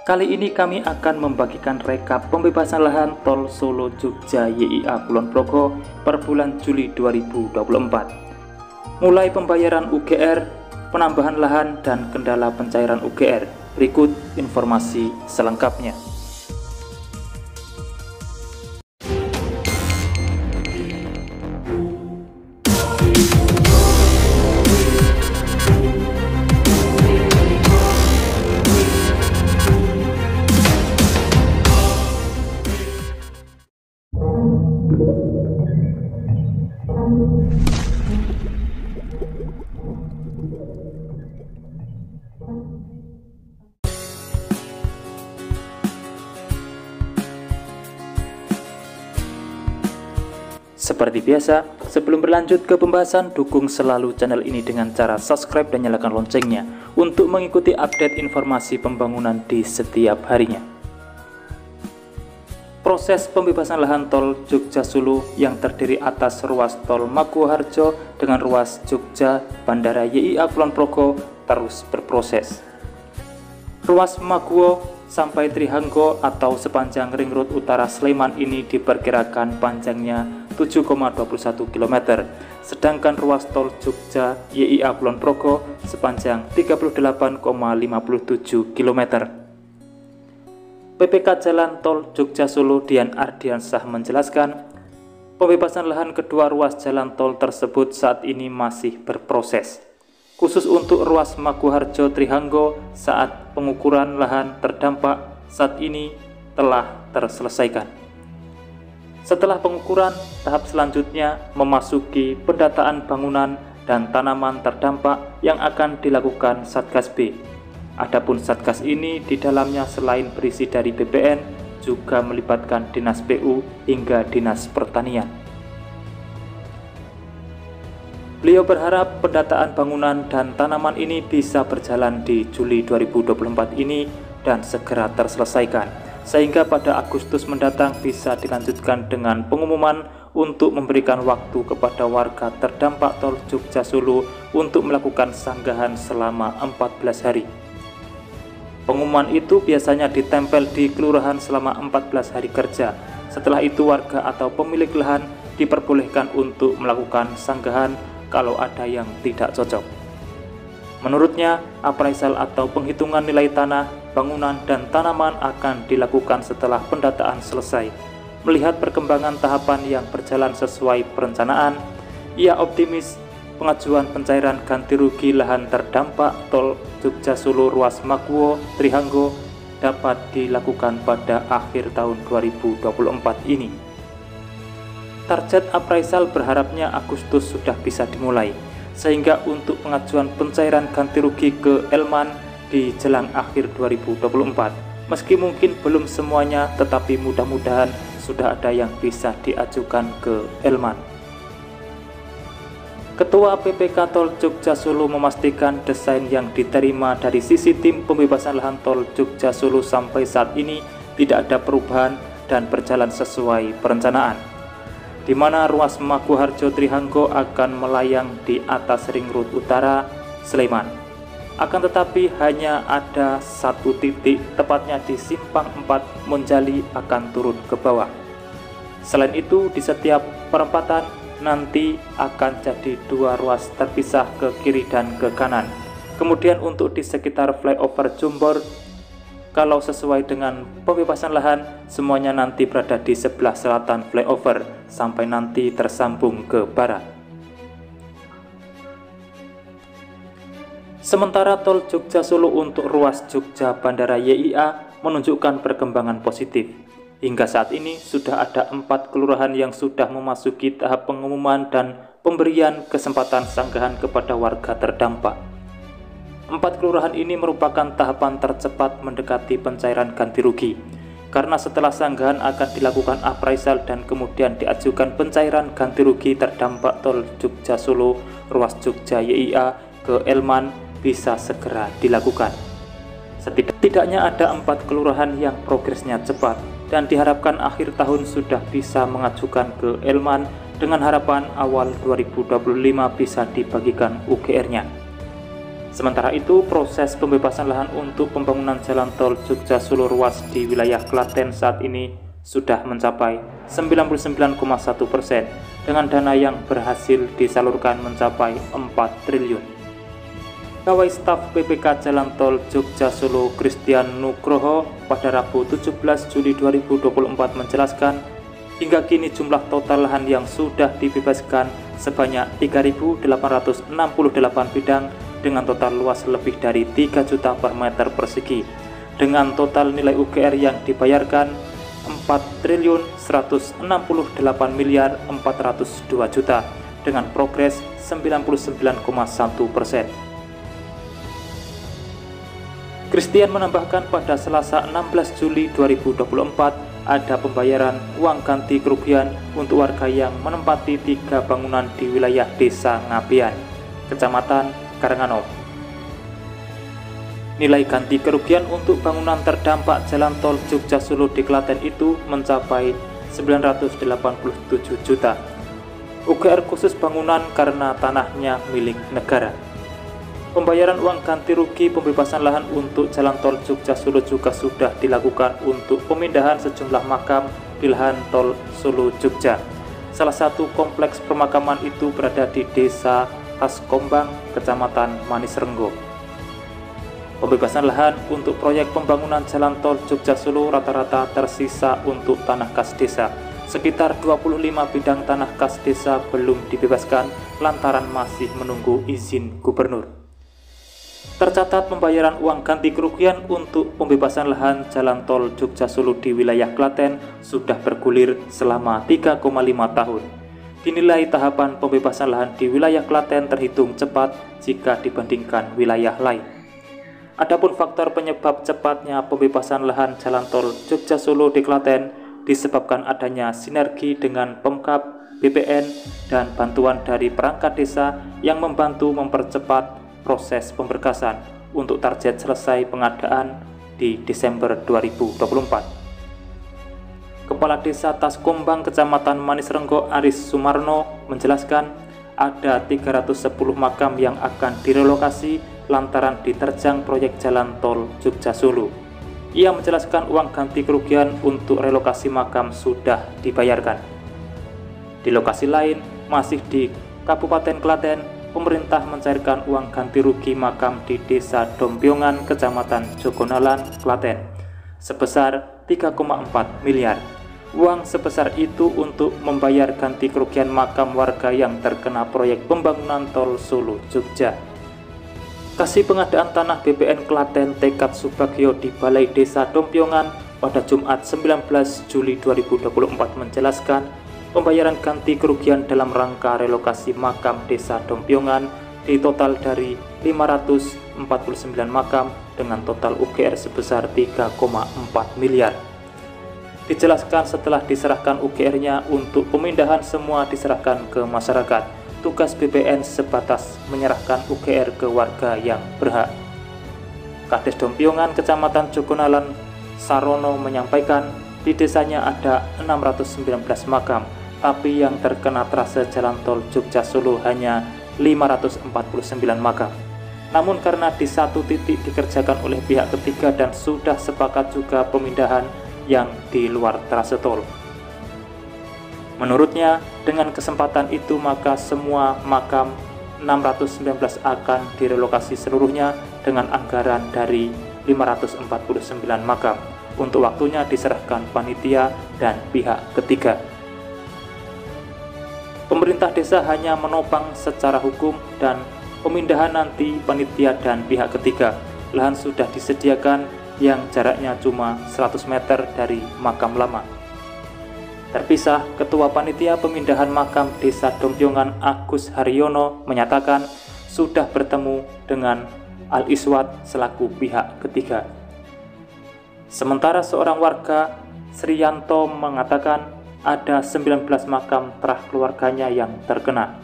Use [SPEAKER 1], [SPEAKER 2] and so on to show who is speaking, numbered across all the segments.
[SPEAKER 1] Kali ini kami akan membagikan rekap pembebasan lahan tol Solo Jogja YIA Kulon Progo per bulan Juli 2024. Mulai pembayaran UGR, penambahan lahan, dan kendala pencairan UGR. Berikut informasi selengkapnya. Seperti biasa, sebelum berlanjut ke pembahasan, dukung selalu channel ini dengan cara subscribe dan nyalakan loncengnya untuk mengikuti update informasi pembangunan di setiap harinya. Proses pembebasan lahan tol Jogja Solo yang terdiri atas ruas tol Maguwo Harjo dengan ruas Jogja Bandara YIA Kulon Progo terus berproses. Ruas Maguwo sampai Trihanggo atau sepanjang Ring Road Utara Sleman ini diperkirakan panjangnya 7,21 km, sedangkan ruas tol Jogja YIA Kulon Progo sepanjang 38,57 km. PPK Jalan Tol Jogja Solo Dian Ardiansah menjelaskan, pembebasan lahan kedua ruas jalan tol tersebut saat ini masih berproses. Khusus untuk ruas Maguwo Harjo Trihanggo, saat pengukuran lahan terdampak saat ini telah terselesaikan. Setelah pengukuran, tahap selanjutnya memasuki pendataan bangunan dan tanaman terdampak yang akan dilakukan Satgas B. Adapun Satgas ini di dalamnya selain berisi dari BPN, juga melibatkan Dinas PU hingga Dinas Pertanian. Beliau berharap pendataan bangunan dan tanaman ini bisa berjalan di Juli 2024 ini dan segera terselesaikan, sehingga pada Agustus mendatang bisa dilanjutkan dengan pengumuman untuk memberikan waktu kepada warga terdampak tol Jogja Solo untuk melakukan sanggahan selama 14 hari. Pengumuman itu biasanya ditempel di kelurahan selama 14 hari kerja. Setelah itu warga atau pemilik lahan diperbolehkan untuk melakukan sanggahan kalau ada yang tidak cocok. Menurutnya, appraisal atau penghitungan nilai tanah, bangunan, dan tanaman akan dilakukan setelah pendataan selesai. Melihat perkembangan tahapan yang berjalan sesuai perencanaan, ia optimis pengajuan pencairan ganti rugi lahan terdampak tol Jogja Solo ruas Maguwo Trihanggo dapat dilakukan pada akhir tahun 2024 ini. Target appraisal berharapnya Agustus sudah bisa dimulai, sehingga untuk pengajuan pencairan ganti rugi ke Elman di jelang akhir 2024. Meski mungkin belum semuanya, tetapi mudah-mudahan sudah ada yang bisa diajukan ke Elman. Ketua PPK Tol Jogja Solo memastikan desain yang diterima dari sisi tim pembebasan lahan tol Jogja Solo sampai saat ini tidak ada perubahan dan berjalan sesuai perencanaan, di mana ruas Maguwo Harjo Trihanggo akan melayang di atas Ring Road Utara Sleman. Akan tetapi hanya ada satu titik, tepatnya di Simpang 4 Monjali, akan turun ke bawah. Selain itu, di setiap perempatan nanti akan jadi dua ruas terpisah ke kiri dan ke kanan. Kemudian untuk di sekitar flyover Jombor, kalau sesuai dengan pembebasan lahan, semuanya nanti berada di sebelah selatan flyover sampai nanti tersambung ke barat. Sementara tol Jogja Solo untuk ruas Jogja Bandara YIA menunjukkan perkembangan positif. Hingga saat ini sudah ada 4 kelurahan yang sudah memasuki tahap pengumuman dan pemberian kesempatan sanggahan kepada warga terdampak. 4 kelurahan ini merupakan tahapan tercepat mendekati pencairan ganti rugi, karena setelah sanggahan akan dilakukan appraisal dan kemudian diajukan pencairan ganti rugi terdampak tol Jogja Solo ruas Jogja YIA ke Elman bisa segera dilakukan. Setidaknya ada 4 kelurahan yang progresnya cepat dan diharapkan akhir tahun sudah bisa mengajukan ke Elman dengan harapan awal 2025 bisa dibagikan UGR-nya. Sementara itu, proses pembebasan lahan untuk pembangunan jalan tol Jogja-Solo ruas di wilayah Klaten saat ini sudah mencapai 99,1% dengan dana yang berhasil disalurkan mencapai 4 triliun. Pegawai Staf PPK Jalan Tol Jogja-Solo Christian Nugroho pada Rabu 17 Juli 2024 menjelaskan, hingga kini jumlah total lahan yang sudah dibebaskan sebanyak 3.868 bidang dengan total luas lebih dari 3 juta per meter persegi, dengan total nilai UGR yang dibayarkan 4.168.402 juta dengan progres 99,1%. Christian menambahkan pada Selasa 16 Juli 2024 ada pembayaran uang ganti kerugian untuk warga yang menempati 3 bangunan di wilayah Desa Ngabian, Kecamatan Karangano. Nilai ganti kerugian untuk bangunan terdampak jalan tol Jogja-Solo di Klaten itu mencapai 987 juta. UGR khusus bangunan karena tanahnya milik negara. Pembayaran uang ganti rugi pembebasan lahan untuk jalan tol Jogja-Solo juga sudah dilakukan untuk pemindahan sejumlah makam di lahan tol Solo-Jogja. Salah satu kompleks pemakaman itu berada di Desa Taskombang, Kecamatan Manisrenggo. Pembebasan lahan untuk proyek pembangunan jalan tol Jogja-Solo rata-rata tersisa untuk tanah kas desa. Sekitar 25 bidang tanah kas desa belum dibebaskan lantaran masih menunggu izin gubernur. Tercatat pembayaran uang ganti kerugian untuk pembebasan lahan jalan tol Jogja-Solo di wilayah Klaten sudah bergulir selama 3,5 tahun. Dinilai tahapan pembebasan lahan di wilayah Klaten terhitung cepat jika dibandingkan wilayah lain. Adapun faktor penyebab cepatnya pembebasan lahan jalan tol Jogja-Solo di Klaten disebabkan adanya sinergi dengan Pemkab, BPN, dan bantuan dari perangkat desa yang membantu mempercepat proses pemberkasan untuk target selesai pengadaan di Desember 2024. Kepala Desa Taskombang Kecamatan Manisrenggo Aris Sumarno menjelaskan ada 310 makam yang akan direlokasi lantaran diterjang proyek jalan tol Jogja-Solo. Ia menjelaskan uang ganti kerugian untuk relokasi makam sudah dibayarkan. Di lokasi lain, masih di Kabupaten Klaten, pemerintah mencairkan uang ganti rugi makam di Desa Dompiongan, Kecamatan Jogonalan, Klaten, sebesar 3,4 miliar. Uang sebesar itu untuk membayar ganti kerugian makam warga yang terkena proyek pembangunan tol Solo-Jogja. Kasih pengadaan tanah BPN Klaten Tekad Subagio di Balai Desa Dompiongan pada Jumat 19 Juli 2024 menjelaskan pembayaran ganti kerugian dalam rangka relokasi makam Desa Dompiongan di total dari 549 makam dengan total UGR sebesar 3,4 miliar. Dijelaskan setelah diserahkan UGR-nya untuk pemindahan semua diserahkan ke masyarakat. Tugas BPN sebatas menyerahkan UGR ke warga yang berhak. Kades Dompiongan Kecamatan Jogonalan Sarono menyampaikan di desanya ada 619 makam, tapi yang terkena trase jalan tol Jogja-Solo hanya 549 makam. Namun karena di satu titik dikerjakan oleh pihak ketiga dan sudah sepakat juga pemindahan yang di luar trase tol. Menurutnya, dengan kesempatan itu maka semua makam 619 akan direlokasi seluruhnya dengan anggaran dari 549 makam. Untuk waktunya diserahkan panitia dan pihak ketiga. Pemerintah desa hanya menopang secara hukum dan pemindahan nanti panitia dan pihak ketiga. Lahan sudah disediakan yang jaraknya cuma 100 meter dari makam lama. Terpisah, Ketua Panitia Pemindahan Makam Desa Dompiongan Agus Haryono menyatakan sudah bertemu dengan Al-Iswat selaku pihak ketiga. Sementara seorang warga, Sriyanto, mengatakan ada 19 makam terah keluarganya yang terkena.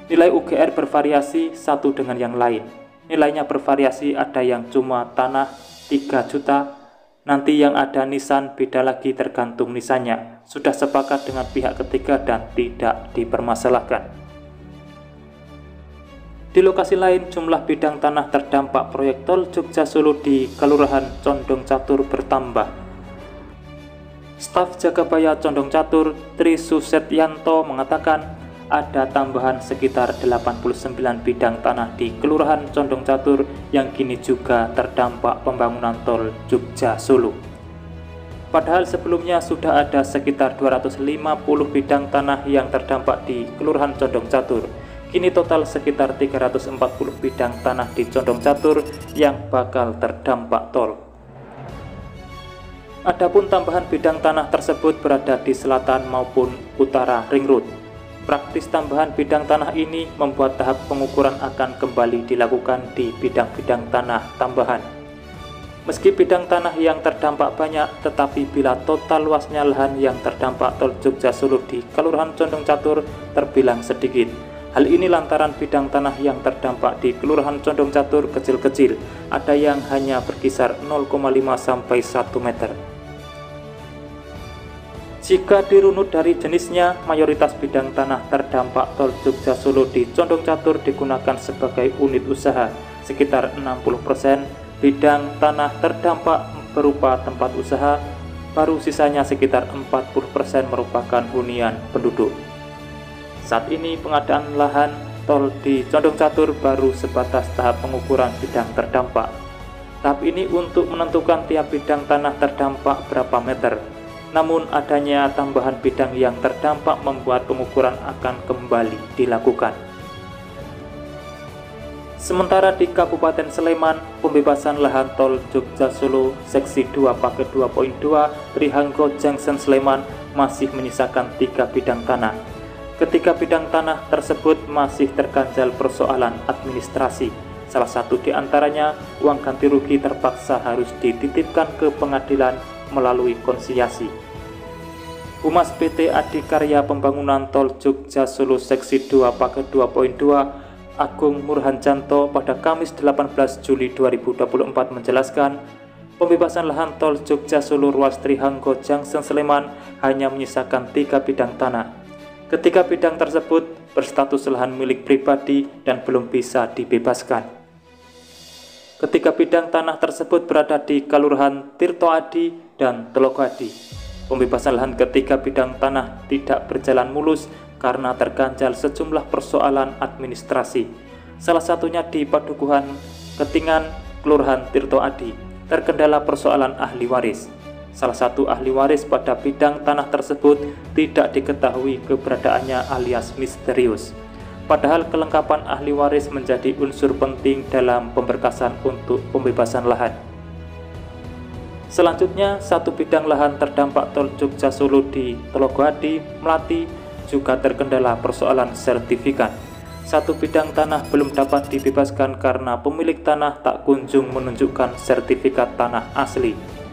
[SPEAKER 1] Nilai UGR bervariasi satu dengan yang lain. Nilainya bervariasi, ada yang cuma tanah 3 juta, nanti yang ada nisan beda lagi tergantung nisannya. Sudah sepakat dengan pihak ketiga dan tidak dipermasalahkan. Di lokasi lain, jumlah bidang tanah terdampak proyek tol Jogja Solo di Kelurahan Condong Catur bertambah. Staf Jagabaya Condong Catur, Tri Susetyanto, mengatakan ada tambahan sekitar 89 bidang tanah di Kelurahan Condong Catur yang kini juga terdampak pembangunan tol Jogja Solo. Padahal sebelumnya sudah ada sekitar 250 bidang tanah yang terdampak di Kelurahan Condong Catur. Kini total sekitar 340 bidang tanah di Condong Catur yang bakal terdampak tol. Adapun tambahan bidang tanah tersebut berada di selatan maupun utara Ring Road. Praktis tambahan bidang tanah ini membuat tahap pengukuran akan kembali dilakukan di bidang-bidang tanah tambahan. Meski bidang tanah yang terdampak banyak, tetapi bila total luasnya lahan yang terdampak tol Jogja Solo di Kelurahan Condong Catur terbilang sedikit. Hal ini lantaran bidang tanah yang terdampak di Kelurahan Condong Catur kecil-kecil, ada yang hanya berkisar 0,5 sampai 1 meter. Jika dirunut dari jenisnya, mayoritas bidang tanah terdampak tol Jogja Solo di Condong Catur digunakan sebagai unit usaha, sekitar 60% bidang tanah terdampak berupa tempat usaha, baru sisanya sekitar 40% merupakan hunian penduduk. Saat ini pengadaan lahan tol di Condong Catur baru sebatas tahap pengukuran bidang terdampak. Tahap ini untuk menentukan tiap bidang tanah terdampak berapa meter. Namun adanya tambahan bidang yang terdampak membuat pengukuran akan kembali dilakukan. Sementara di Kabupaten Sleman, pembebasan lahan tol Jogja Solo seksi 2 paket 2.2 Trihanggo Junction Sleman masih menyisakan 3 bidang tanah. Ketiga bidang tanah tersebut masih terganjal persoalan administrasi. Salah satu di antaranya, uang ganti rugi terpaksa harus dititipkan ke pengadilan melalui konsiliasi. Humas PT Adikarya Pembangunan Tol Jogja Solo Seksi 2 Paket 2.2 Agung Murhanjanto pada Kamis 18 Juli 2024 menjelaskan, pembebasan lahan tol Jogja Solo ruas Trihanggo Junction Sleman hanya menyisakan 3 bidang tanah. Ketiga bidang tersebut berstatus lahan milik pribadi dan belum bisa dibebaskan. Ketiga bidang tanah tersebut berada di Kelurahan Tirtoadi dan Telogadi. Pembebasan lahan ketiga bidang tanah tidak berjalan mulus karena terganjal sejumlah persoalan administrasi. Salah satunya di Padukuhan Ketingan, Kelurahan Tirtoadi, terkendala persoalan ahli waris. Salah satu ahli waris pada bidang tanah tersebut tidak diketahui keberadaannya alias misterius. Padahal kelengkapan ahli waris menjadi unsur penting dalam pemberkasan untuk pembebasan lahan. Selanjutnya, satu bidang lahan terdampak tol Jogja Solo di Telogadi, Melati juga terkendala persoalan sertifikat. Satu bidang tanah belum dapat dibebaskan karena pemilik tanah tak kunjung menunjukkan sertifikat tanah asli.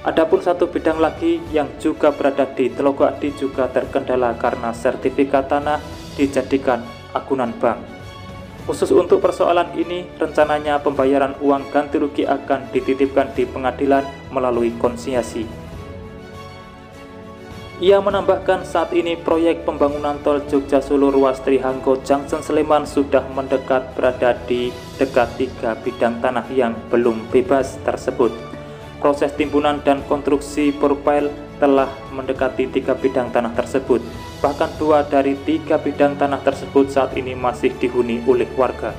[SPEAKER 1] Adapun satu bidang lagi yang juga berada di Telogadi juga terkendala karena sertifikat tanah dijadikan akunan bank. Khusus untuk persoalan ini, rencananya pembayaran uang ganti rugi akan dititipkan di pengadilan melalui konsiliasi. Ia menambahkan saat ini proyek pembangunan tol Jogja Solo ruas Trihanggo Junction Sleman sudah mendekat berada di dekat 3 bidang tanah yang belum bebas tersebut. Proses timbunan dan konstruksi profil telah mendekati 3 bidang tanah tersebut. Bahkan 2 dari 3 bidang tanah tersebut saat ini masih dihuni oleh warga.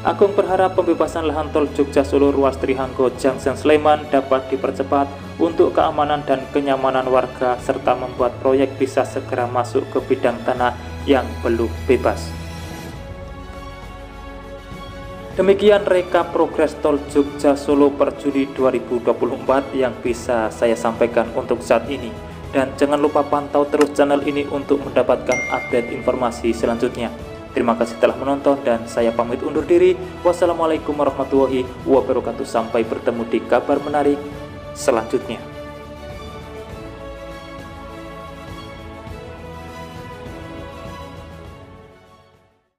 [SPEAKER 1] Agung berharap pembebasan lahan tol Jogja Solo ruas Trihanggo Junction Sleman dapat dipercepat untuk keamanan dan kenyamanan warga serta membuat proyek bisa segera masuk ke bidang tanah yang belum bebas. Demikian rekap progres tol Jogja Solo per Juli 2024 yang bisa saya sampaikan untuk saat ini. Dan jangan lupa pantau terus channel ini untuk mendapatkan update informasi selanjutnya. Terima kasih telah menonton dan saya pamit undur diri. Wassalamualaikum warahmatullahi wabarakatuh. Sampai bertemu di kabar menarik selanjutnya.